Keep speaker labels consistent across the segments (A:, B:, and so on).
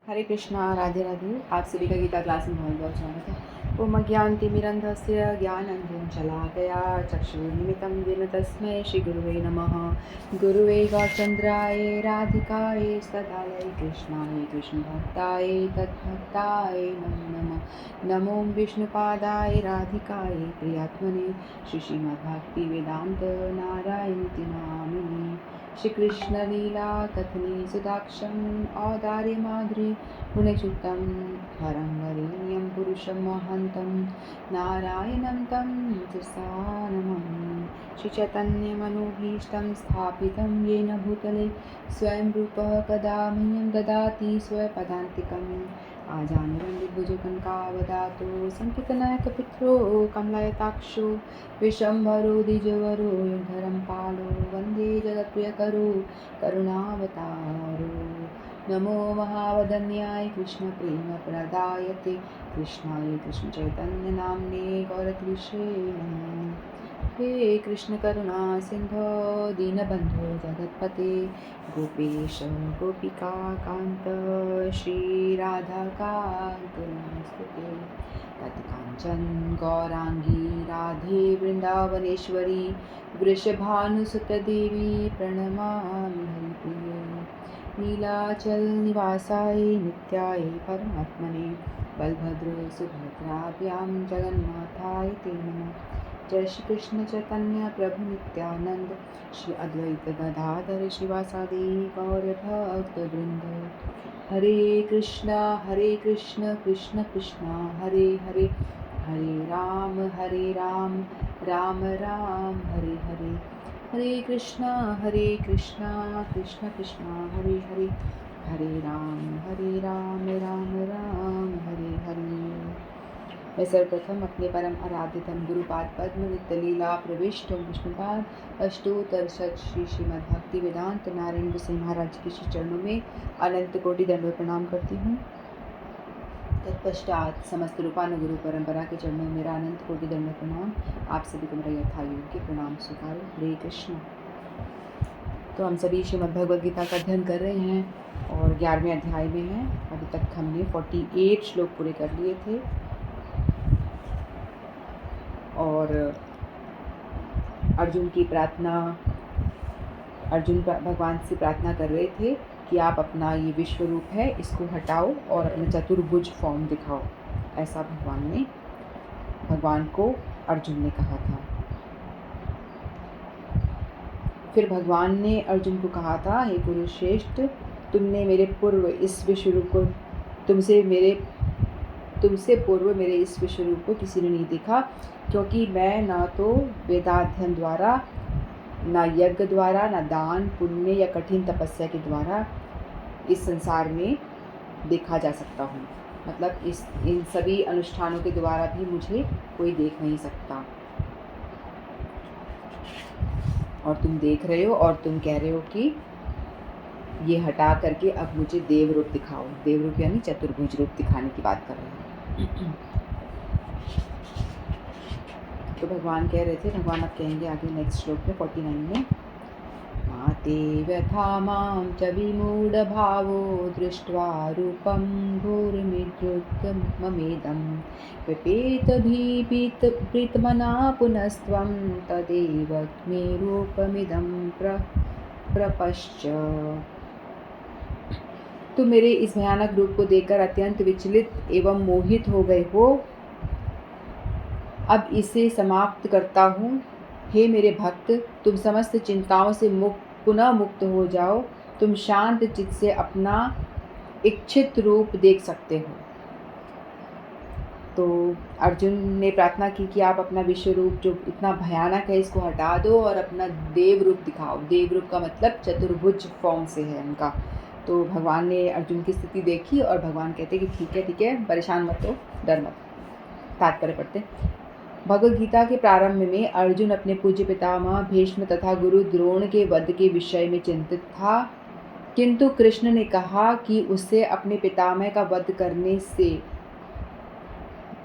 A: हरे कृष्णा, राधे राधे। आप सभी का गीता क्लास में बहुत बहुत स्वागत है। ओम अज्ञानतिमिरन्धस्य ज्ञानञ्जनशलाकया चक्षुर्मिलितं येन तस्मै श्रीगुरुवे नमः। गुरुवे गौरचन्द्राय राधिकाय सदालय कृष्णाय कृष्णभक्ताय तद्भक्ताय नमो नमः। नमो विष्णुपादाय राधिकाय प्रियात्मने श्रीमद्भक्तिवेदान्त नारायणीति नामिने। श्री कृष्ण लीला कथनी सुदाक्षं औदार्य माधुरी गुणयुक्तं हरं वरेण्यं पुरुषं महन्तं नारायणं तं शिरसा नमामि। श्री चैतन्यमनोभीष्टं स्थापितं येन भूतले स्वयं रूपः कदा मह्यं ददाति स्वपदान्तिकम्। आजानुलम्बितभुजगङ्गावदातो सङ्कीर्तनायकपित्रो कमलायताक्षो विश्वम्भरो द्विजवरो युगधरं पालो वन्दे जगत्प्रियकरो करुणावतारो। नमो महावदन्याय कृष्णप्रेमप्रदायते कृष्णाय कृष्णचैतन्यनाम्ने गौरक्लिशे नमः। हे कृष्ण करुणा सिंधो दीनबंधो जगत्पते गोपेश गोपिका कांत श्री राधा कांत नमस्ते। तत्कांचन गौरांगी राधे वृंदावनेश्वरी वृषभानुसुत देवी प्रणमामि हरिप्रिये। नीलाचल निवासाय नित्याय परमात्मने बलभद्र सुभद्राभ्यां जगन्नाथाय ते नमः। जय श्री कृष्ण चैतन्य प्रभु नित्यानंद श्री अद्वैत गदाधर शिवासादि गौर भक्त वृंद। हरे कृष्ण कृष्ण कृष्ण हरे हरे, हरे राम राम राम हरे हरे। हरे कृष्ण कृष्ण कृष्ण हरे हरे, हरे राम राम हरे हरे। मैं सर्वप्रथम अपने परम आराध्यतम गुरुपाद पद्म नित्य लीला प्रविष्ट विष्णुपाद अष्टोत्तर सत श्री श्रीमद् भक्ति वेदांत नारायण गुरु महाराज के श्री चरणों में अनंत कोटि दंडवत प्रणाम करती हूँ। तत्पश्चात समस्त रूपानुगुरु परंपरा के चरणों में मेरा अनंत कोटि दंडवत प्रणाम। आप सभी को मेरा यथायोग्य प्रणाम स्वीकार। हरे कृष्ण। तो हम सभी श्रीमद् भगवद गीता का अध्ययन कर रहे हैं और 11वें अध्याय में हैं। अभी तक हमने 48 श्लोक पूरे कर लिए थे और अर्जुन भगवान से प्रार्थना कर रहे थे कि आप अपना ये विश्व रूप है इसको हटाओ और अपना चतुर्भुज फॉर्म दिखाओ। ऐसा भगवान को अर्जुन ने कहा था। फिर भगवान ने अर्जुन को कहा था, हे पुरुषश्रेष्ठ, तुमने मेरे पूर्व इस विश्व रूप को तुमसे पूर्व मेरे इस विश्व रूप को किसी ने नहीं देखा, क्योंकि मैं न तो वेदाध्ययन द्वारा, न यज्ञ द्वारा, न दान पुण्य या कठिन तपस्या के द्वारा इस संसार में देखा जा सकता हूँ। मतलब इन सभी अनुष्ठानों के द्वारा भी मुझे कोई देख नहीं सकता। और तुम देख रहे हो और तुम कह रहे हो कि ये हटा करके अब मुझे देव रूप दिखाओ। देव रूप यानी चतुर्भुज रूप दिखाने की बात कर रहे हैं। तो भगवान कह रहे थे, भगवान अब कहेंगे आगे नेक्स्ट श्लोक में 49 में, माते व्यथा मां च विमूढभावो दृष्ट्वा रूपं घोरमिदृतममेदं प्रीतमना पुनस्त्वं तदेव मे रूपमिदं प्रपश्च। तुम मेरे इस भयानक रूप को देखकर अत्यंत विचलित एवं मोहित हो गए हो। अब इसे समाप्त करता हूँ। हे मेरे भक्त, तुम समस्त चिंताओं से पुनः मुक्त हो जाओ। तुम शांत चित्त से अपना इच्छित रूप देख सकते हो। तो अर्जुन ने प्रार्थना की कि आप अपना विश्व रूप जो इतना भयानक है इसको हटा दो और अपना देव रूप दिखाओ। देव रूप का मतलब चतुर्भुज फॉर्म से है उनका। तो भगवान ने अर्जुन की स्थिति देखी और भगवान कहते कि ठीक है, परेशान मत हो, डर मत। तात्पर्य पढ़ते। भगवद गीता के प्रारंभ में अर्जुन अपने पूज्य पितामह भीष्म तथा गुरु द्रोण के वध के विषय में चिंतित था, किंतु कृष्ण ने कहा कि उसे अपने पितामह का वध करने से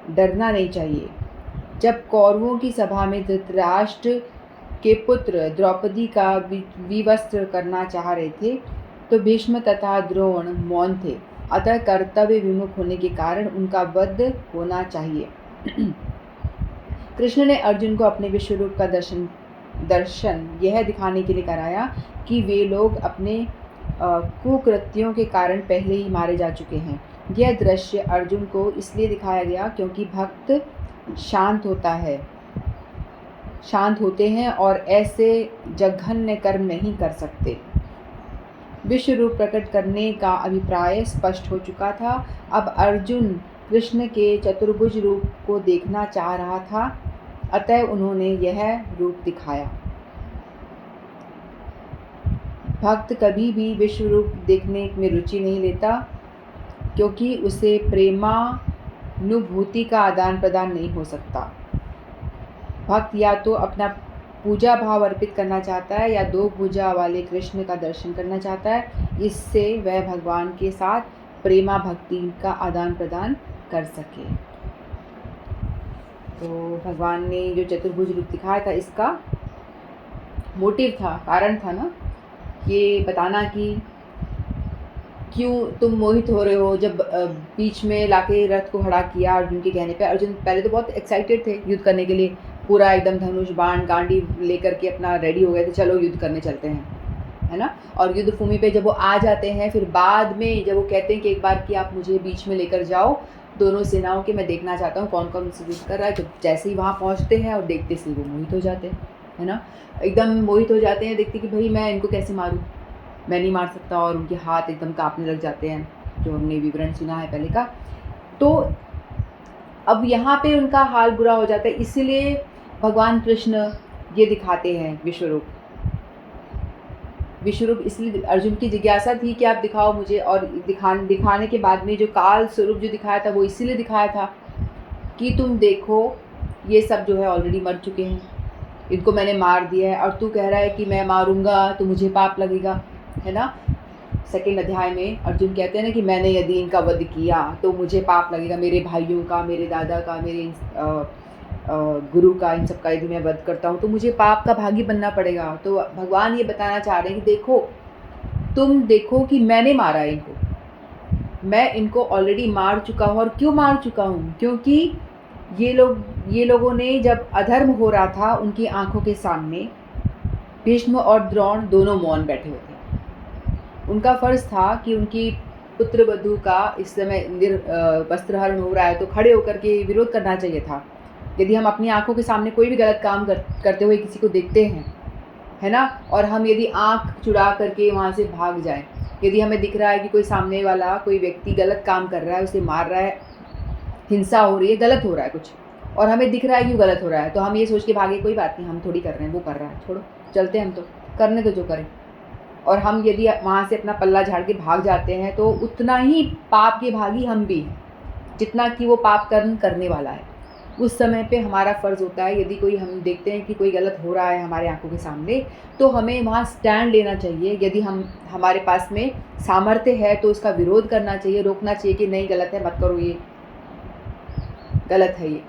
A: डरना नहीं चाहिए। जब कौरवों की सभा में धृतराष्ट्र के पुत्र द्रौपदी का विवस्त्र करना चाह रहे थे तो भीष्म तथा द्रोण मौन थे। अतः कर्तव्य विमुख होने के कारण उनका वध होना चाहिए। कृष्ण ने अर्जुन को अपने विश्वरूप का दर्शन यह दिखाने के लिए कराया कि वे लोग अपने कुकृत्यों के कारण पहले ही मारे जा चुके हैं। यह दृश्य अर्जुन को इसलिए दिखाया गया क्योंकि भक्त शांत होते हैं और ऐसे जघन्य कर्म नहीं कर सकते। विश्व रूप प्रकट करने का अभिप्राय स्पष्ट हो चुका था। अब अर्जुन कृष्ण के चतुर्भुज रूप को देखना चाह रहा था, अतः उन्होंने यह रूप दिखाया। भक्त कभी भी विश्व रूप देखने में रुचि नहीं लेता, क्योंकि उसे प्रेमानुभूति का आदान प्रदान नहीं हो सकता। भक्त या तो अपना पूजा भाव अर्पित करना चाहता है या दो भुजा वाले कृष्ण का दर्शन करना चाहता है, इससे वह भगवान के साथ प्रेमा भक्ति का आदान प्रदान कर सके। तो भगवान ने जो चतुर्भुज रूप दिखाया था, इसका मोटिव था, कारण था ना, ये बताना कि क्यों तुम मोहित हो रहे हो। जब बीच में लाके रथ को खड़ा किया अर्जुन के कहने पे, अर्जुन पहले तो बहुत एक्साइटेड थे युद्ध करने के लिए, पूरा एकदम धनुष बाण गांडी लेकर के अपना रेडी हो गए थे, चलो युद्ध करने चलते हैं, है ना। और युद्ध भूमि पे जब वो आ जाते हैं, फिर बाद में जब वो कहते हैं कि एक बार कि आप मुझे बीच में लेकर जाओ दोनों सेनाओं के, मैं देखना चाहता हूँ कौन कौन से युद्ध कर रहा है। तो जैसे ही वहाँ पहुँचते हैं और देखते से वो मोहित हो जाते हैं, है ना, एकदम मोहित हो जाते हैं, देखते कि भाई मैं इनको कैसे मारूँ, मैं नहीं मार सकता, और उनके हाथ एकदम कांपने लग जाते हैं, जो हमने विवरण सुना है पहले का। तो अब यहाँ पे उनका हाल बुरा हो जाता है, इसीलिए भगवान कृष्ण ये दिखाते हैं विश्वरूप। विश्वरूप इसलिए अर्जुन की जिज्ञासा थी कि आप दिखाओ मुझे, और दिखाने के बाद में जो काल स्वरूप जो दिखाया था वो इसीलिए दिखाया था कि तुम देखो ये सब जो है ऑलरेडी मर चुके हैं, इनको मैंने मार दिया है, और तू कह रहा है कि मैं मारूंगा तो मुझे पाप लगेगा, है ना। सेकेंड अध्याय में अर्जुन कहते हैं ना कि मैंने यदि इनका वध किया तो मुझे पाप लगेगा, मेरे भाइयों का, मेरे दादा का, मेरे गुरु का, इन सब का यदि मैं वध करता हूँ तो मुझे पाप का भागी बनना पड़ेगा। तो भगवान ये बताना चाह रहे हैं कि देखो, तुम देखो कि मैंने मारा है इनको, मैं इनको ऑलरेडी मार चुका हूँ। और क्यों मार चुका हूँ? क्योंकि ये लोगों ने जब अधर्म हो रहा था उनकी आंखों के सामने, भीष्म और द्रोण दोनों मौन बैठे हुए थे। उनका फर्ज था कि उनकी पुत्र वधू का इस समय वस्त्रहरण हो रहा है तो खड़े होकर के विरोध करना चाहिए था। यदि हम अपनी आंखों के सामने कोई भी गलत काम करते हुए किसी को देखते हैं, है ना, और हम यदि आंख चुरा करके वहाँ से भाग जाएं, यदि हमें दिख रहा है कि कोई सामने वाला कोई व्यक्ति गलत काम कर रहा है, उसे मार रहा है, हिंसा हो रही है, गलत हो रहा है कुछ, और हमें दिख रहा है कि वो गलत हो रहा है, तो हम ये सोच के भागे कोई बात नहीं, हम थोड़ी कर रहे हैं, वो कर रहा है, छोड़ो, चलते हैं, हम तो करने तो जो करें। और हम यदि वहाँ से अपना पल्ला झाड़ के भाग जाते हैं तो उतना ही पाप के भागी हम भी हैं जितना कि वो पाप कर्म करने वाला है। उस समय पे हमारा फ़र्ज़ होता है, यदि कोई हम देखते हैं कि कोई गलत हो रहा है हमारे आंखों के सामने, तो हमें वहाँ स्टैंड लेना चाहिए। यदि हमारे पास में सामर्थ्य है तो उसका विरोध करना चाहिए, रोकना चाहिए कि नहीं, गलत है, मत करो, ये गलत है ये।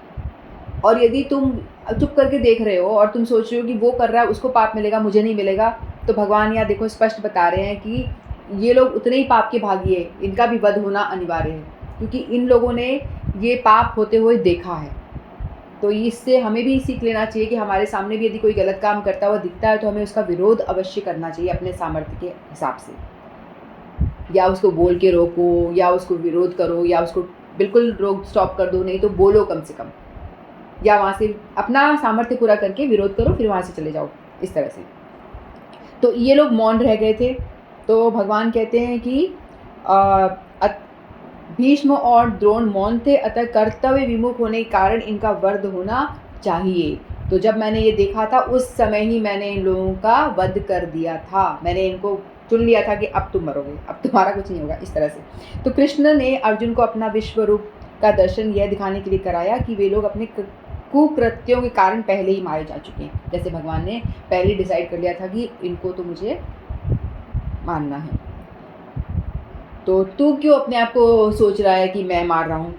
A: और यदि तुम चुप करके देख रहे हो और तुम सोच रहे हो कि वो कर रहा है उसको पाप मिलेगा, मुझे नहीं मिलेगा, तो भगवान यहाँ देखो स्पष्ट बता रहे हैं कि ये लोग उतने ही पाप के भागी है, इनका भी वध होना अनिवार्य है, क्योंकि इन लोगों ने ये पाप होते हुए देखा है। तो इससे हमें भी सीख लेना चाहिए कि हमारे सामने भी यदि कोई गलत काम करता हुआ दिखता है तो हमें उसका विरोध अवश्य करना चाहिए अपने सामर्थ्य के हिसाब से, या उसको बोल के रोको, या उसको विरोध करो, या उसको बिल्कुल रोक स्टॉप कर दो, नहीं तो बोलो कम से कम, या वहाँ से अपना सामर्थ्य पूरा करके विरोध करो, फिर वहाँ से चले जाओ, इस तरह से। तो ये लोग मौन रह गए थे। तो भगवान कहते हैं कि भीष्म और द्रोण मौन थे, अतः कर्तव्य विमुख होने के कारण इनका वध होना चाहिए। तो जब मैंने ये देखा था उस समय ही मैंने इन लोगों का वध कर दिया था, मैंने इनको चुन लिया था कि अब तुम मरोगे, अब तुम्हारा कुछ नहीं होगा, इस तरह से। तो कृष्ण ने अर्जुन को अपना विश्व रूप का दर्शन यह दिखाने के लिए कराया कि वे लोग अपने कुकृत्यों के कारण पहले ही मारे जा चुके हैं। जैसे भगवान ने पहले डिसाइड कर लिया था कि इनको तो मुझे मानना है, तो तू क्यों अपने आप को सोच रहा है कि मैं मार रहा हूँ,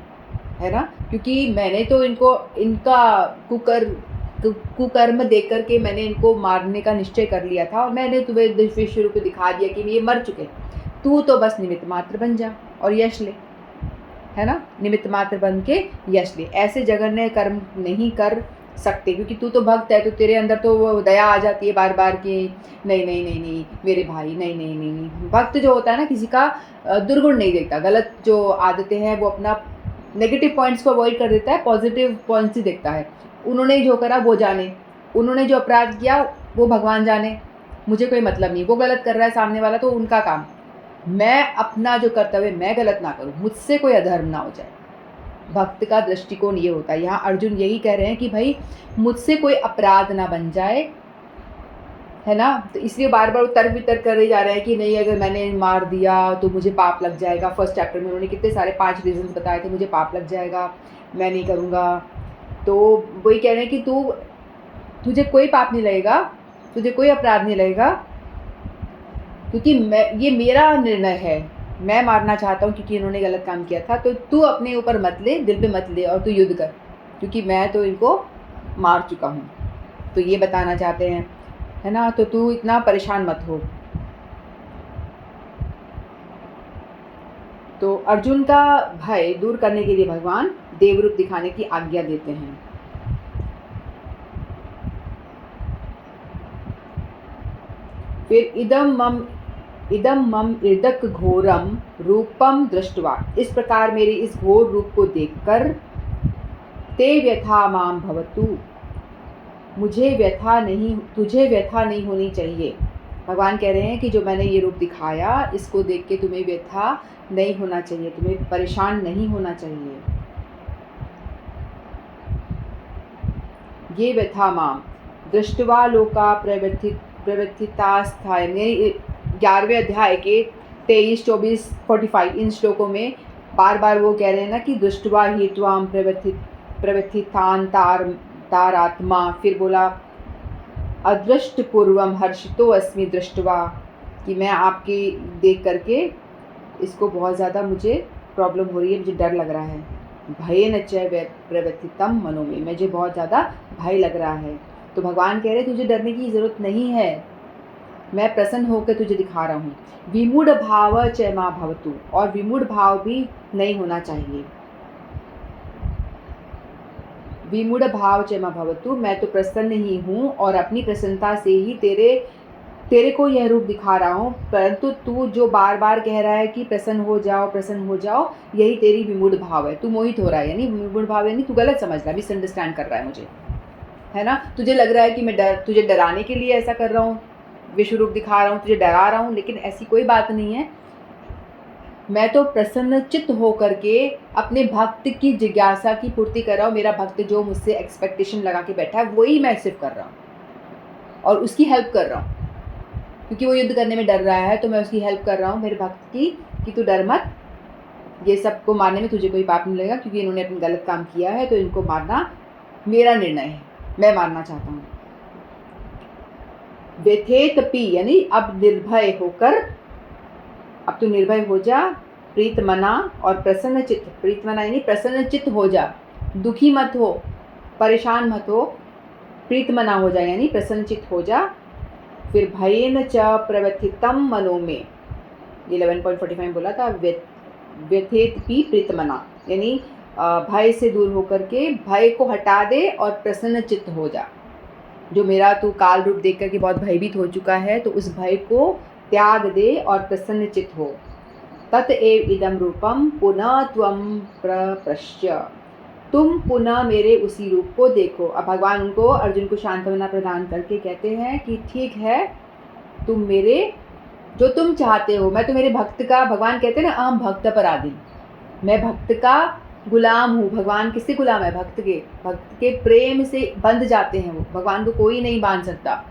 A: है ना, क्योंकि मैंने तो इनका कुकर्म देख करके मैंने इनको मारने का निश्चय कर लिया था, और मैंने तुम्हें विश्व रूप दिखा दिया कि ये मर चुके, तू तो बस निमित्त मात्र बन जा, और यश ले, है ना, निमित्त मात्र बन के यश ले। ऐसे जघन्य कर्म नहीं कर सकते, क्योंकि तू तो भक्त है, तो तेरे अंदर तो वो दया आ जाती है बार बार कि नहीं नहीं नहीं नहीं मेरे भाई, नहीं नहीं नहीं नहीं। भक्त जो होता है ना, किसी का दुर्गुण नहीं देखता, गलत जो आदतें हैं वो अपना नेगेटिव पॉइंट्स को अवॉइड कर देता है, पॉजिटिव पॉइंट्स ही देखता है। उन्होंने जो करा वो जाने, उन्होंने जो अपराध किया वो भगवान जाने, मुझे कोई मतलब नहीं। वो गलत कर रहा है सामने वाला तो उनका काम, मैं अपना जो कर्तव्य मैं गलत ना करूँ, मुझसे कोई अधर्म ना हो जाए। भक्त का दृष्टिकोण ये होता है। यहाँ अर्जुन यही कह रहे हैं कि भाई मुझसे कोई अपराध ना बन जाए, है ना। तो इसलिए बार बार तर्क वितर्क करे जा रहे हैं कि नहीं, अगर मैंने मार दिया तो मुझे पाप लग जाएगा। फर्स्ट चैप्टर में उन्होंने कितने सारे 5 रीजंस बताए थे, मुझे पाप लग जाएगा, मैं नहीं करूँगा। तो वही कह रहे हैं कि तुझे कोई पाप नहीं लगेगा, तुझे कोई अपराध नहीं लगेगा, क्योंकि ये मेरा निर्णय है, मैं मारना चाहता हूँ क्योंकि इन्होंने गलत काम किया था। तो तू अपने ऊपर मत ले, दिल पे मत ले, और तू युद्ध कर, क्योंकि मैं तो इनको मार चुका हूँ। तो ये बताना चाहते हैं, है ना। तो तू इतना परेशान मत हो। तो अर्जुन का भय दूर करने के लिए भगवान देवरूप दिखाने की आज्ञा देते हैं। फिर इदम मम इदक घोरम रूपम दृष्टवा, इस प्रकार मेरे इस घोर रूप को देखकर ते व्यथा माम भवतु, तुझे व्यथा नहीं होनी चाहिए। भगवान कह रहे हैं कि जो मैंने ये रूप दिखाया, इसको देख के तुम्हें व्यथा नहीं होना चाहिए, तुम्हें परेशान नहीं होना चाहिए। ये व्यथा माम दृष्टवा लोका प्रवर्तितास्थाय, 11वें अध्याय के 23, 24, 45 इन श्लोकों में बार बार वो कह रहे हैं ना कि दृष्टवा ही त्वाम प्रवर्तितान तारात्मा। फिर बोला अदृष्ट पूर्वम हर्षितो अस्मि दृष्टवा, कि मैं आपके देख करके इसको बहुत ज़्यादा मुझे प्रॉब्लम हो रही है, मुझे डर लग रहा है। भय न च प्रवर्तितम मनो में, मुझे बहुत ज़्यादा भय लग रहा है। तो भगवान कह रहे तुझे डरने की ज़रूरत नहीं है, मैं प्रसन्न होकर तुझे दिखा रहा हूँ। विमूढ़ भाव च मा भवतु, और विमूढ़ भाव भी नहीं होना चाहिए। विमूढ़ भाव च मा भवतु, मैं तो प्रसन्न ही हूँ और अपनी प्रसन्नता से ही तेरे को यह रूप दिखा रहा हूँ। परंतु तू जो बार बार कह रहा है कि प्रसन्न हो जाओ, यही तेरी विमूढ़ भाव है। तू मोहित हो रहा है, यानी विमूढ़ भाव यानी तू गलत समझ रहा है, मिसअंडरस्टैंड कर रहा है मुझे, है ना। तुझे लग रहा है कि मैं तुझे डराने के लिए ऐसा कर रहा हूँ, विश्व रूप दिखा रहा हूँ, तुझे डरा रहा हूँ, लेकिन ऐसी कोई बात नहीं है। मैं तो प्रसन्न चित्त होकर के अपने भक्त की जिज्ञासा की पूर्ति कर रहा हूँ। मेरा भक्त जो मुझसे एक्सपेक्टेशन लगा के बैठा है, वही मैं सिर्फ कर रहा हूँ और उसकी हेल्प कर रहा हूँ, क्योंकि वो युद्ध करने में डर रहा है, तो मैं उसकी हेल्प कर रहा हूँ मेरे भक्त की, कि तू डर मत, ये सबको मारने में तुझे कोई पाप नहीं लगेगा, क्योंकि इन्होंने अपना गलत काम किया है, तो इनको मारना मेरा निर्णय है, मैं मारना चाहता हूँ। व्यथेतपि, यानी अब निर्भय होकर, अब तू निर्भय हो जा, प्रीत मना और प्रसन्न चित्त, प्रीत मना यानी प्रसन्न चित्त हो जा, दुखी मत हो, परेशान मत हो, प्रीत मना हो जा यानी प्रसन्न चित्त हो जा। फिर भयेन च प्रवर्तितम मनो में, 11.45 बोला था, व्यथेतपि प्रीत मना, यानी भय से दूर होकर के भय को हटा दे और प्रसन्न चित्त हो जा। जो मेरा तू काल रूप देख करके बहुत भयभीत हो चुका है, तो उस भय को त्याग दे और प्रसन्न चित्त हो। तत एव इदम रूपम पुनः त्वं प्रपश्य, तुम पुनः मेरे उसी रूप को देखो। अब भगवान उनको, अर्जुन को सांत्वना प्रदान करके कहते हैं कि ठीक है, तुम मेरे जो तुम चाहते हो, मैं तो मेरे भक्त का, भगवान कहते हैं ना अहम भक्त पराधीन, मैं भक्त का गुलाम हूँ। भगवान किसके गुलाम है? भक्त के प्रेम से बंध जाते हैं वो, भगवान को कोई नहीं बांध सकता।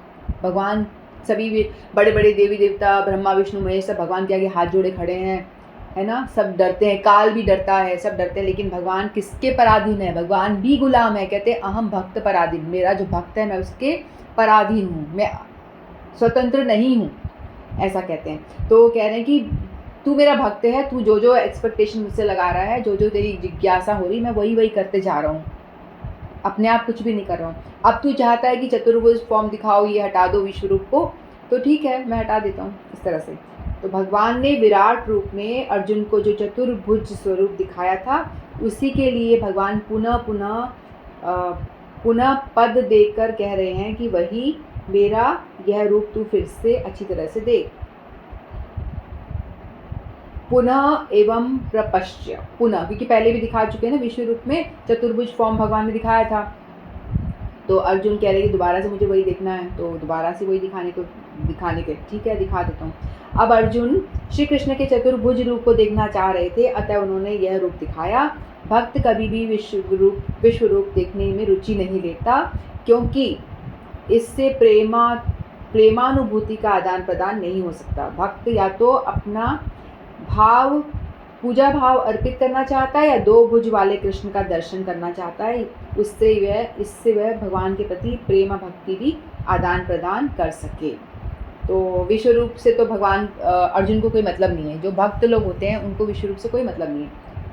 A: भगवान सभी बड़े बड़े देवी देवता, ब्रह्मा विष्णु महेश, सब भगवान के आगे हाथ जोड़े खड़े हैं, है ना, सब डरते हैं, काल भी डरता है, सब डरते हैं, लेकिन भगवान किसके पराधीन है? भगवान भी गुलाम है। कहते हैं अहम भक्त पराधीन, मेरा जो भक्त है मैं उसके पराधीन हूँ, मैं स्वतंत्र नहीं हूँ, ऐसा कहते हैं। तो कह रहे हैं कि तू मेरा भक्त है, तू जो जो एक्सपेक्टेशन मुझसे लगा रहा है, जो जो तेरी जिज्ञासा हो रही, मैं वही वही करते जा रहा हूँ, अपने आप कुछ भी नहीं कर रहा हूँ। अब तू चाहता है कि चतुर्भुज फॉर्म दिखाओ, ये हटा दो विश्व रूप को, तो ठीक है, मैं हटा देता हूँ इस तरह से। तो भगवान ने विराट रूप में अर्जुन को जो चतुर्भुज स्वरूप दिखाया था, उसी के लिए भगवान पुनः पद देकर कह रहे हैं कि वही मेरा यह रूप तू फिर से अच्छी तरह से देख। पुनः एवं प्रपश्य, पुनः, क्योंकि पहले भी दिखा चुके हैं ना, विश्व रूप में चतुर्भुज फॉर्म भगवान ने दिखाया था। तो अर्जुन कह रहे कि दोबारा से मुझे वही देखना है, तो दोबारा से वही दिखाने के ठीक है, दिखा देता हूँ। अब अर्जुन श्री कृष्ण के चतुर्भुज रूप को देखना चाह रहे थे, अतः उन्होंने यह रूप दिखाया। भक्त कभी भी विश्व रूप देखने में रुचि नहीं लेता, क्योंकि इससे प्रेमानुभूति का आदान प्रदान नहीं हो सकता। भक्त या तो अपना पूजा भाव अर्पित करना चाहता है, या दो भुज वाले कृष्ण का दर्शन करना चाहता है। इससे वह भगवान के प्रति प्रेम भक्ति भी आदान प्रदान कर सके। तो विश्व रूप से तो भगवान अर्जुन को कोई मतलब नहीं है। जो भक्त लोग होते हैं उनको विश्व रूप से कोई मतलब नहीं है।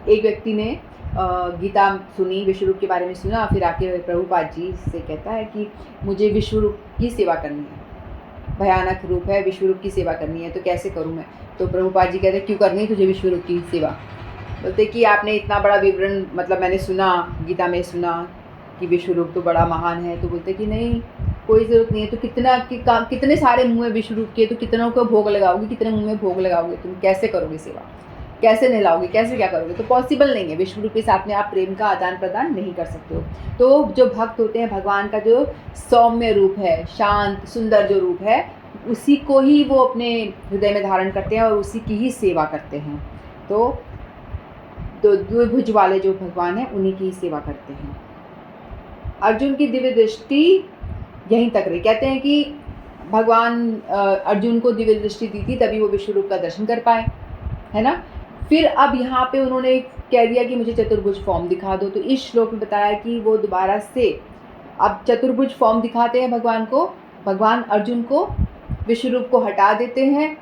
A: एक व्यक्ति ने गीता सुनी, विश्व रूप के बारे में सुना, फिर आके प्रभुपाद जी से कहता है कि मुझे विश्व रूप की सेवा करनी है, भयानक रूप है, विश्व रूप की सेवा करनी है, तो कैसे करूं मैं? तो प्रभुपाद जी कहते क्यों करनी है तुझे विश्व रूप की सेवा? बोलते कि आपने इतना बड़ा विवरण, मतलब मैंने सुना, गीता में सुना कि विश्व रूप तो बड़ा महान है। तो बोलते कि नहीं, कोई ज़रूरत नहीं है। तो कितने सारे मुँह में विश्व रूप के, तो कितनों को भोग लगाओगे, कितने मुँह में भोग लगाओगे, तुम कैसे करोगे सेवा, कैसे नहलाओगे, कैसे क्या करोगे? तो पॉसिबल नहीं है। विश्व रूप के साथ में आप प्रेम का आदान प्रदान नहीं कर सकते हो। तो जो भक्त होते हैं, भगवान का जो सौम्य रूप है, शांत सुंदर जो रूप है, उसी को ही वो अपने हृदय में धारण करते हैं और उसी की ही सेवा करते हैं। तो द्विभुज वाले जो भगवान हैं, उन्हीं की ही सेवा करते हैं। अर्जुन की दिव्य दृष्टि यहीं तक रही। कहते हैं कि भगवान अर्जुन को दिव्य दृष्टि दी थी, तभी वो विश्व रूप का दर्शन कर पाए, है ना। फिर अब यहाँ पे उन्होंने कह दिया कि मुझे चतुर्भुज फॉर्म दिखा दो। तो इस श्लोक में बताया कि वो दोबारा से अब चतुर्भुज फॉर्म दिखाते हैं भगवान को। भगवान अर्जुन को विश्व रूप को हटा देते हैं,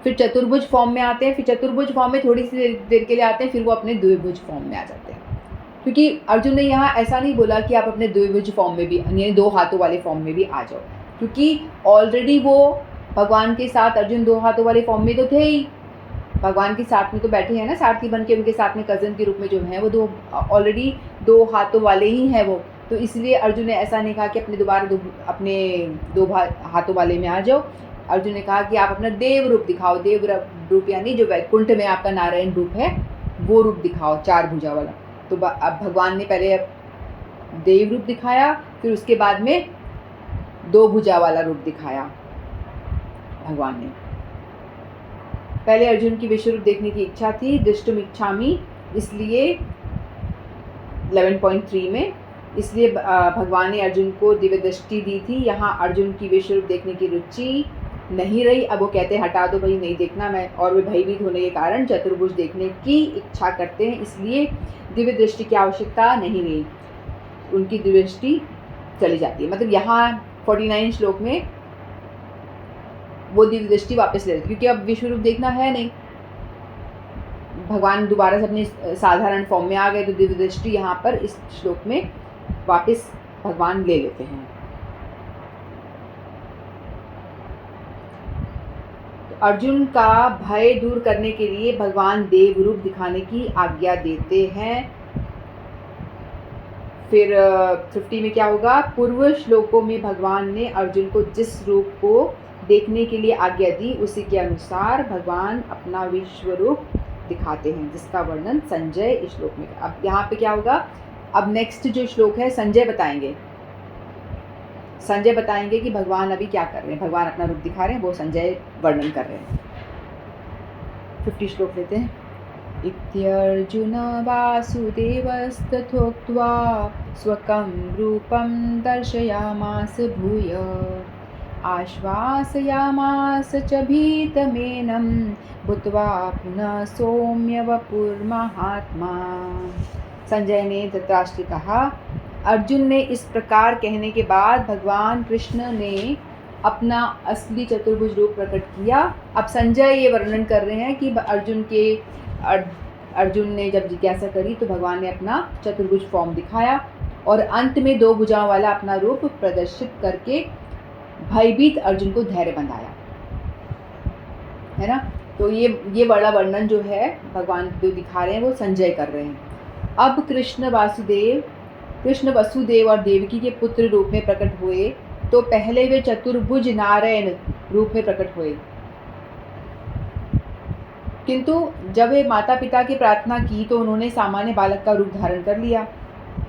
A: फिर चतुर्भुज फॉर्म में आते हैं, फिर चतुर्भुज फॉर्म में थोड़ी सी देर के लिए आते हैं, फिर वो अपने द्विभुज फॉर्म में आ जाते हैं। क्योंकि अर्जुन ने यहाँ ऐसा नहीं बोला कि आप अपने द्विभुज फॉर्म में भी, यानी दो हाथों वाले फॉर्म में भी आ जाओ, क्योंकि ऑलरेडी वो भगवान के साथ अर्जुन दो हाथों वाले फॉर्म में तो थे ही, भगवान के साथ में तो बैठे हैं ना, सारथी बन के उनके साथ में कज़न के रूप में जो हैं वो ऑलरेडी दो हाथों वाले ही हैं वो। तो इसलिए अर्जुन ने ऐसा नहीं कहा कि अपने दो हाथों वाले में आ जाओ। अर्जुन ने कहा कि आप अपना देव रूप दिखाओ। देव रूप यानी जो वैकुंठ में आपका नारायण रूप है, वो रूप दिखाओ, चार भुजा वाला। तो अब भगवान ने पहले देव रूप दिखाया, फिर उसके बाद में दो भुजा वाला रूप दिखाया भगवान ने। पहले अर्जुन की विश्व रूप देखने की इच्छा थी, दृष्टुम इच्छामि, इसलिए 11.3 में, इसलिए भगवान ने अर्जुन को दिव्य दृष्टि दी थी। यहाँ अर्जुन की विश्व रूप देखने की रुचि नहीं रही। अब वो कहते हैं हटा दो भाई, नहीं देखना मैं, और वे भयभीत होने के कारण चतुर्भुज देखने की इच्छा करते हैं, इसलिए दिव्य दृष्टि की आवश्यकता नहीं रही, उनकी दिव्य दृष्टि चली जाती है। मतलब यहाँ 49 श्लोक में वो दिव्य दृष्टि वापस ले लेते, क्योंकि अब विश्व रूप देखना है नहीं, भगवान दोबारा से अपने साधारण फॉर्म में आ गए, तो दिव्य दृष्टि यहाँ पर इस श्लोक में वापस भगवान ले लेते हैं। तो अर्जुन का भय दूर करने के लिए भगवान देव रूप दिखाने की आज्ञा देते हैं। फिर 50 में क्या होगा? पूर्व श्लोकों में भगवान ने अर्जुन को जिस रूप को देखने के लिए आज्ञा दी, उसी के अनुसार भगवान अपना विश्व रूप दिखाते हैं, जिसका वर्णन संजय इस श्लोक में। अब यहाँ पे क्या होगा? अब नेक्स्ट जो श्लोक है संजय बताएंगे। संजय बताएंगे कि भगवान अभी क्या कर रहे हैं, भगवान अपना रूप दिखा रहे हैं, वो संजय वर्णन कर रहे हैं। 50 श्लोक लेते हैं। इत्यर्जुन वासुदेवस्तथोक्त्वा स्वकं रूपं दर्शयामास भूय आश्वासयामास च भीतमेनं भूत्वा पुनः सौम्य वपुर्महात्मा। संजय ने धृतराष्ट्र कहा, अर्जुन ने इस प्रकार कहने के बाद भगवान कृष्ण ने अपना असली चतुर्भुज रूप प्रकट किया। अब संजय ये वर्णन कर रहे हैं कि अर्जुन ने जब जिज्ञासा करी तो भगवान ने अपना चतुर्भुज फॉर्म दिखाया और अंत में दो भुजाओं वाला अपना रूप प्रदर्शित करके भयभीत अर्जुन को धैर्य बंधाया, है ना। तो ये बड़ा वर्णन जो है भगवान जो दिखा रहे हैं वो संजय कर रहे हैं। अब कृष्ण वसुदेव और देवकी के पुत्र रूप में प्रकट हुए, तो पहले वे चतुर्भुज नारायण रूप में प्रकट हुए, किंतु जब वे माता पिता की प्रार्थना की तो उन्होंने सामान्य बालक का रूप धारण कर लिया।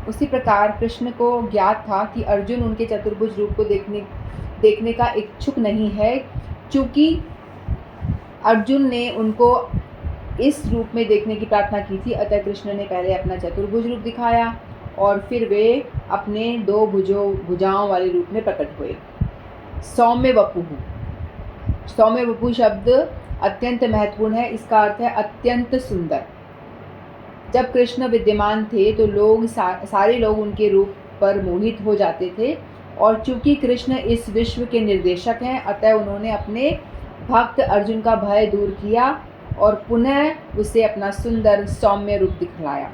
A: उसी प्रकार कृष्ण को ज्ञात था कि अर्जुन उनके चतुर्भुज रूप को देखने का इच्छुक नहीं है, चूँकि अर्जुन ने उनको इस रूप में देखने की प्रार्थना की थी। अतः कृष्ण ने पहले अपना चतुर्भुज रूप दिखाया और फिर वे अपने 2 भुजाओं वाले रूप में प्रकट हुए। सौम्य वपु शब्द अत्यंत महत्वपूर्ण है। इसका अर्थ है अत्यंत सुंदर। जब कृष्ण विद्यमान थे तो सारे लोग उनके रूप पर मोहित हो जाते थे, और चूंकि कृष्ण इस विश्व के निर्देशक हैं, अतः उन्होंने अपने भक्त अर्जुन का भय दूर किया और पुनः उसे अपना सुंदर सौम्य रूप दिखलाया।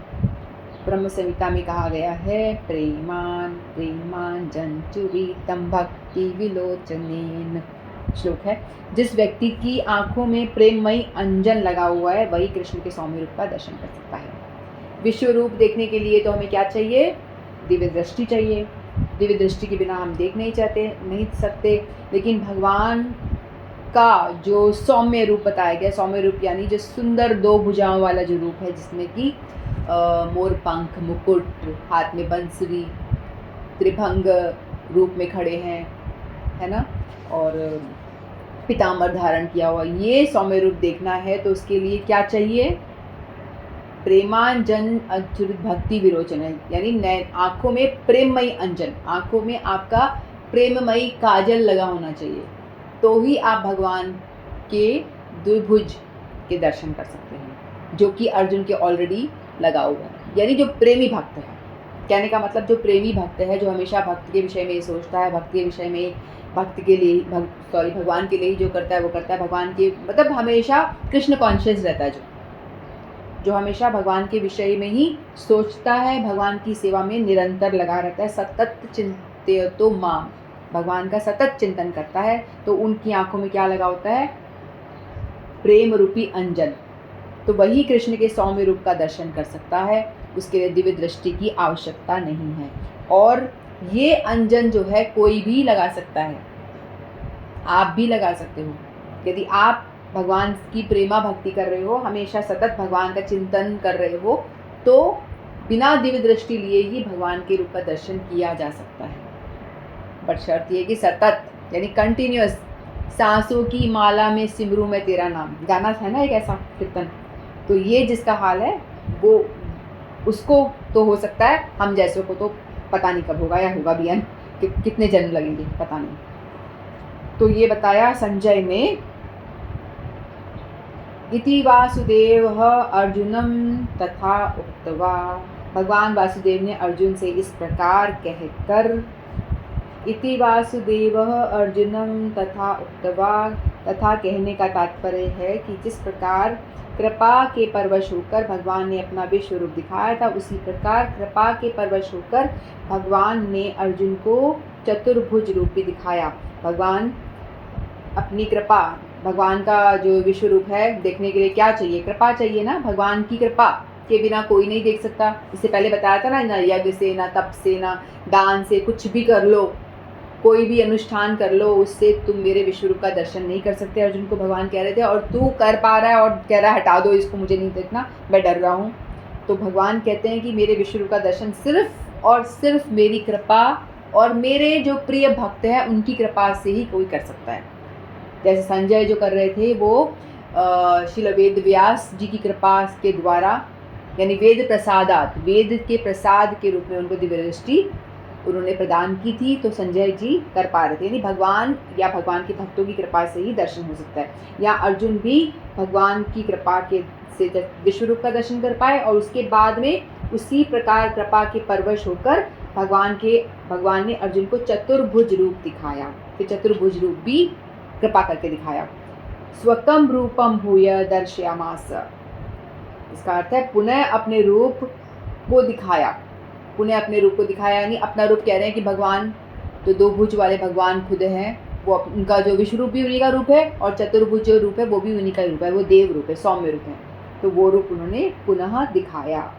A: ब्रह्म संहिता में कहा गया है, प्रेमान जंचुरीतम भक्ति विलोचनेन। श्लोक है, जिस व्यक्ति की आंखों में प्रेममयी अंजन लगा हुआ है वही कृष्ण के सौम्य रूप का दर्शन कर सकता है। विश्व रूप देखने के लिए तो हमें क्या चाहिए? दिव्य दृष्टि चाहिए। दिव्य दृष्टि के बिना हम देख नहीं सकते। लेकिन भगवान का जो सौम्य रूप बताया गया, सौम्य रूप यानी जो सुंदर 2 भुजाओं वाला जो रूप है, जिसमें कि मोर पंख, मुकुट, हाथ में बंसुरी, त्रिभंग रूप में खड़े हैं, है ना, और पीताम्बर धारण किया हुआ, ये सौम्य रूप देखना है तो उसके लिए क्या चाहिए? प्रेमांजन अच्युत भक्ति विरोचन, यानी आंखों में प्रेममयी अंजन, आंखों में आपका प्रेममयी काजल लगा होना चाहिए, तो ही आप भगवान के द्विभुज के दर्शन कर सकते हैं, जो कि अर्जुन के ऑलरेडी लगा हुआ है। यानी जो प्रेमी भक्त है, कहने का मतलब जो प्रेमी भक्त है, जो हमेशा भक्त के विषय में सोचता है, भक्त के विषय में भगवान के लिए ही जो करता है वो करता है, भगवान के मतलब हमेशा कृष्ण कॉन्शियस रहता है, जो हमेशा भगवान के विषय में ही सोचता है, भगवान की सेवा में निरंतर लगा रहता है, सतत चिंतयतो माम, भगवान का सतत चिंतन करता है, तो उनकी आंखों में क्या लगा होता है? प्रेम रूपी अंजन। तो वही कृष्ण के सौम्य रूप का दर्शन कर सकता है, उसके लिए दिव्य दृष्टि की आवश्यकता नहीं है। और ये अंजन जो है कोई भी लगा सकता है, आप भी लगा सकते हो। यदि आप भगवान की प्रेमा भक्ति कर रहे हो, हमेशा सतत भगवान का चिंतन कर रहे हो, तो बिना दिव्य दृष्टि लिए ही भगवान के रूप का दर्शन किया जा सकता है। बट शर्त ये कि सतत यानी कंटिन्यूअस, सांसों की माला में सिमरू में तेरा नाम, गाना है ना एक ऐसा कीर्तन, तो ये जिसका हाल है वो उसको तो हो सकता है, हम जैसों को तो पता नहीं कब होगा, या होगा भी कितने जन्म लगेंगे पता नहीं। तो ये बताया संजय ने। इति वासुदेव अर्जुनम तथा उक्तवा, भगवान वासुदेव ने अर्जुन से इस प्रकार कहकर, इति वासुदेव अर्जुनम तथा उक्तवा, तथा कहने का तात्पर्य है कि जिस प्रकार कृपा के परवश होकर भगवान ने अपना विश्व रूप दिखाया था, उसी प्रकार कृपा के परवश होकर भगवान ने अर्जुन को चतुर्भुज रूप भी दिखाया। भगवान अपनी कृपा, भगवान का जो विश्व रूप है देखने के लिए क्या चाहिए? कृपा चाहिए ना। भगवान की कृपा के बिना कोई नहीं देख सकता। इससे पहले बताया था ना यज्ञ से, ना तप से, ना दान से, कुछ भी कर लो, कोई भी अनुष्ठान कर लो, उससे तुम मेरे विश्व रूप का दर्शन नहीं कर सकते। अर्जुन को भगवान कह रहे थे, और तू कर पा रहा है और कह रहा है हटा दो इसको, मुझे नहीं देखना, मैं डर रहा हूँ। तो भगवान कहते हैं कि मेरे विश्व रूप का दर्शन सिर्फ और सिर्फ मेरी कृपा और मेरे जो प्रिय भक्त हैं उनकी कृपा से ही कोई कर सकता है। जैसे संजय जो कर रहे थे वो श्रील वेद व्यास जी की कृपा के द्वारा, यानी वेद प्रसादात, वेद के प्रसाद के रूप में उनको दिव्य दृष्टि उन्होंने प्रदान की थी, तो संजय जी कर पा रहे थे। यानी भगवान या भगवान के भक्तों की कृपा से ही दर्शन हो सकता है। या अर्जुन भी भगवान की कृपा के से विश्व रूप का दर्शन कर पाए, और उसके बाद में उसी प्रकार कृपा के परवश होकर भगवान ने अर्जुन को चतुर्भुज रूप दिखाया। फिर चतुर्भुज रूप भी कृपा करके दिखाया। स्वकम रूपम भूय दर्शयामास, इसका अर्थ है पुनः अपने रूप को दिखाया। पुनः अपने रूप को दिखाया यानी अपना रूप कह रहे हैं कि भगवान तो 2 भुज वाले भगवान खुद हैं, वो उनका जो विश्व रूप भी उन्हीं का रूप है और चतुर्भुज जो रूप है वो भी उन्हीं का रूप है, वो देव रूप है, सौम्य रूप है। तो वो रूप उन्होंने पुनः दिखाया।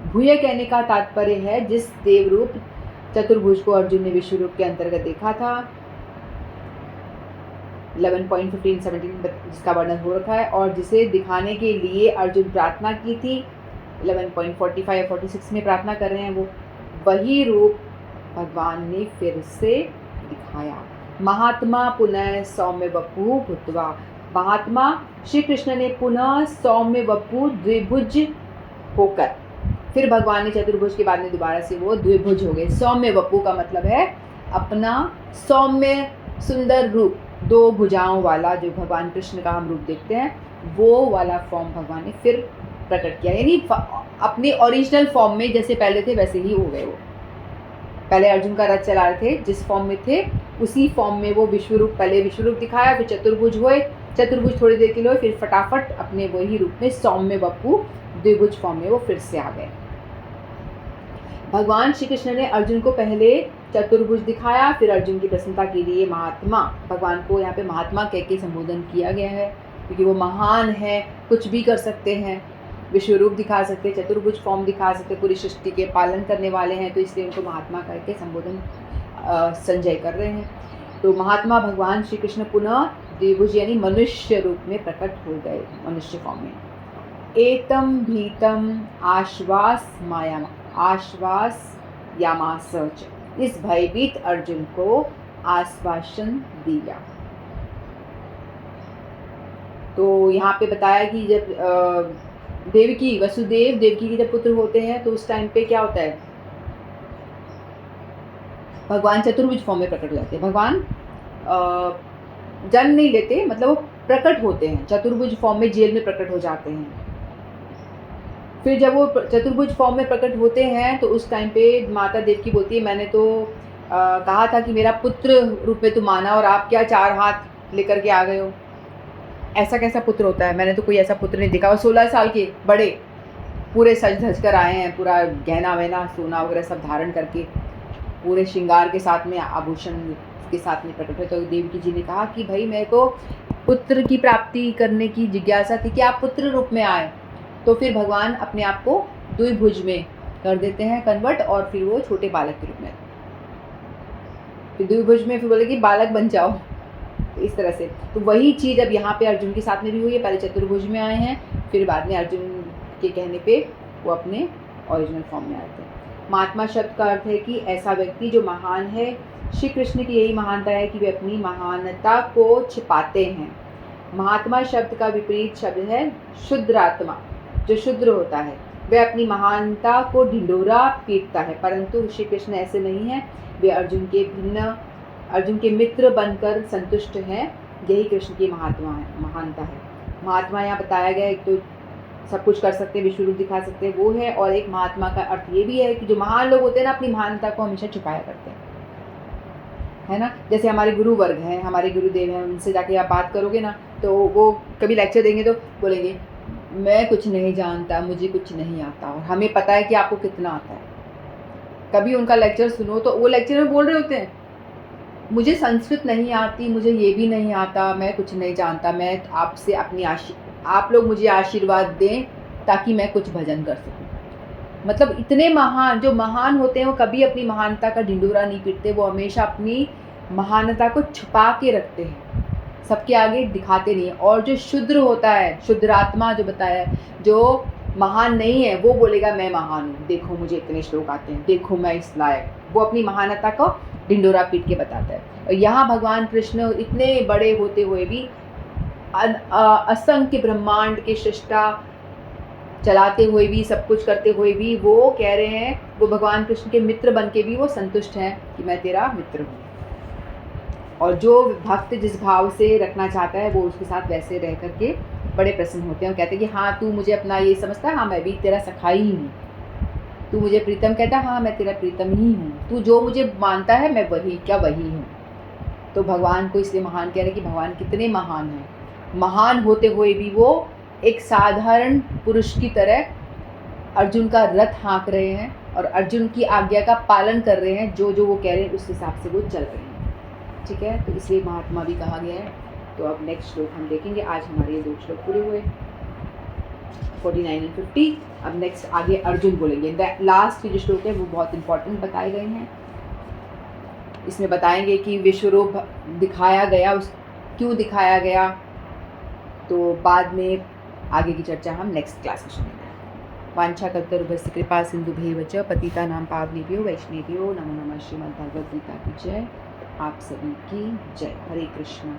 A: भूय कहने का तात्पर्य है जिस देव रूप चतुर्भुज को अर्जुन ने विश्व रूप के अंतर्गत देखा था, 11.15-17 जिसका वर्णन हो रखा है, और जिसे दिखाने के लिए अर्जुन प्रार्थना की थी, 11.45 और 46 में प्रार्थना कर रहे हैं, वो वही रूप भगवान ने फिर से दिखाया। महात्मा पुनः सौम्य वपु भूत्वा, महात्मा श्री कृष्ण ने पुनः सौम्य वपु द्विभुज होकर, फिर भगवान ने चतुर्भुज के बाद में दोबारा से वो द्विभुज हो गए। सौम्य वपु का मतलब है अपना सौम्य सुंदर रूप, दो भुजाओं वाला जो भगवान कृष्ण का हम रूप देखते हैं, वो वाला फॉर्म भगवान ने फिर प्रकट किया, यानी अपने ओरिजिनल फॉर्म में जैसे पहले थे वैसे ही हो गए। वो पहले अर्जुन का रथ चला रहे थे, जिस फॉर्म में थे उसी फॉर्म में वो विश्व रूप, पहले विश्व रूप दिखाया, फिर चतुर्भुज हुए, चतुर्भुज थोड़ी देर के लिए, फिर फटाफट अपने वही रूप में सौम्य वपु द्विभुज फॉर्म में वो फिर से आ गए। भगवान श्री कृष्ण ने अर्जुन को पहले चतुर्भुज दिखाया, फिर अर्जुन की प्रसन्नता के लिए महात्मा, भगवान को यहाँ पे महात्मा कह के संबोधन किया गया है, क्योंकि वो महान है, कुछ भी कर सकते हैं, विश्व रूप दिखा सकते, चतुर्भुज फॉर्म दिखा सकते, पूरी सृष्टि के पालन करने वाले हैं, तो इसलिए उनको महात्मा करके संबोधन संजय कर रहे हैं। तो महात्मा भगवान श्री कृष्ण पुनः द्विभुज यानी मनुष्य रूप में प्रकट हो गए, मनुष्य फॉर्म में। एतम भीतम आश्वास यामासच, इस भयभीत अर्जुन को आश्वासन दिया। तो यहाँ पे बताया कि जब देवकी, वसुदेव देवकी के जब पुत्र होते हैं तो उस टाइम पे क्या होता है, भगवान चतुर्भुज फॉर्म में प्रकट हो जाते हैं। भगवान जन्म नहीं लेते, मतलब वो प्रकट होते हैं चतुर्भुज फॉर्म में, जेल में प्रकट हो जाते हैं। फिर जब वो चतुर्भुज फॉर्म में प्रकट होते हैं तो उस टाइम पे माता देवकी बोलती है, मैंने तो कहा था कि मेरा पुत्र रूप में तुम आना, और आप क्या 4 हाथ लेकर के आ गए हो, ऐसा कैसा पुत्र होता है, मैंने तो कोई ऐसा पुत्र नहीं देखा। और 16 साल के बड़े पूरे सज धज कर आए हैं, पूरा गहना वहना सोना वगैरह सब धारण करके, पूरे श्रृंगार के साथ में, आभूषण के साथ में प्रकट हुए। तो देवकी जी ने कहा कि भाई मेरे को पुत्र की प्राप्ति करने की जिज्ञासा थी कि आप पुत्र रूप में आए। तो फिर भगवान अपने आप को द्विभुज में कर देते हैं कन्वर्ट, और फिर वो छोटे बालक के रूप में, फिर द्विभुज में फिर बोले कि बालक बन जाओ, इस तरह से। तो वही चीज़ अब यहाँ पे अर्जुन के साथ में भी हुई है, पहले चतुर्भुज में आए हैं, फिर बाद में अर्जुन के कहने पे वो अपने ओरिजिनल फॉर्म में आए थे। महात्मा शब्द का अर्थ है कि ऐसा व्यक्ति जो महान है। श्री कृष्ण की यही महानता है कि वे अपनी महानता को छिपाते हैं। महात्मा शब्द का विपरीत शब्द है शुद्रात्मा, जो शुद्र होता है, वह अपनी महानता को ढिंढोरा पीटता है, परंतु श्री कृष्ण ऐसे नहीं हैं, वे अर्जुन के मित्र बनकर संतुष्ट हैं। यही कृष्ण की महानता है। महात्मा यहाँ बताया गया, एक तो सब कुछ कर सकते हैं, विश्व रूप दिखा सकते हैं, वो है, और एक महात्मा का अर्थ ये भी है कि जो महान लोग होते हैं ना, अपनी महानता को हमेशा छुपाया करते हैं, है ना। जैसे हमारे गुरु वर्ग हैं, हमारे गुरुदेव हैं, उनसे जाके आप बात करोगे ना, तो वो कभी लेक्चर देंगे तो बोलेंगे मैं कुछ नहीं जानता, मुझे कुछ नहीं आता, और हमें पता है कि आपको कितना आता है। कभी उनका लेक्चर सुनो तो वो लेक्चर में बोल रहे होते हैं, मुझे संस्कृत नहीं आती, मुझे ये भी नहीं आता, मैं कुछ नहीं जानता, मैं आपसे आप लोग मुझे आशीर्वाद दें ताकि मैं कुछ भजन कर सकूं। मतलब इतने महान, जो महान होते हैं वो कभी अपनी महानता का ढिंढोरा नहीं पीटते, वो हमेशा अपनी महानता को छुपा के रखते हैं, सबके आगे दिखाते नहीं है। और जो शुद्र होता है, शुद्रात्मा जो बताया है, जो महान नहीं है, वो बोलेगा मैं महान हूँ, देखो मुझे इतने श्लोक आते हैं, देखो मैं इस लायक, वो अपनी महानता को ढिंडोरा पीट के बताता है। और यहाँ भगवान कृष्ण इतने बड़े होते हुए भी, असंख्य ब्रह्मांड के सृष्टा चलाते हुए भी, सब कुछ करते हुए भी, वो कह रहे हैं, वो भगवान कृष्ण के मित्र बन के भी वो संतुष्ट हैं कि मैं तेरा मित्र हूँ। और जो भक्त जिस भाव से रखना चाहता है वो उसके साथ वैसे रह करके बड़े प्रसन्न होते हैं, और कहते हैं कि हाँ तू मुझे अपना ये समझता है, हाँ मैं भी तेरा सखा ही हूँ, तू मुझे प्रीतम कहता है, हाँ मैं तेरा प्रीतम ही हूँ, तू जो मुझे मानता है मैं वही हूँ। तो भगवान को इसलिए महान कह रहे हैं कि भगवान कितने महान हैं। महान होते हुए भी वो एक साधारण पुरुष की तरह अर्जुन का रथ हाँक रहे हैं और अर्जुन की आज्ञा का पालन कर रहे हैं, जो वो कह रहे हैं उस हिसाब से वो चल रहे हैं। ठीक है, तो इसलिए महात्मा भी कहा गया है। तो अब नेक्स्ट श्लोक हम देखेंगे। आज हमारे ये 2 श्लोक पूरे हुए, 49 एंड 50। अब नेक्स्ट आगे अर्जुन बोलेंगे। लास्ट के जो श्लोक है वो बहुत इंपॉर्टेंट बताए गए हैं। इसमें बताएंगे कि विश्वरूप दिखाया गया, उस क्यों दिखाया गया, तो बाद में आगे की चर्चा हम नेक्स्ट क्लास में सुनेंगे। वाञ्छाकल्पतरुभ्यश्च कृपा सिन्धुभ्येव च पतितानां पावनेभ्यो वैष्णवेभ्यो नमो नमः। श्रीमद् भगवद गीता की जय। आप सभी की जय। हरे कृष्ण।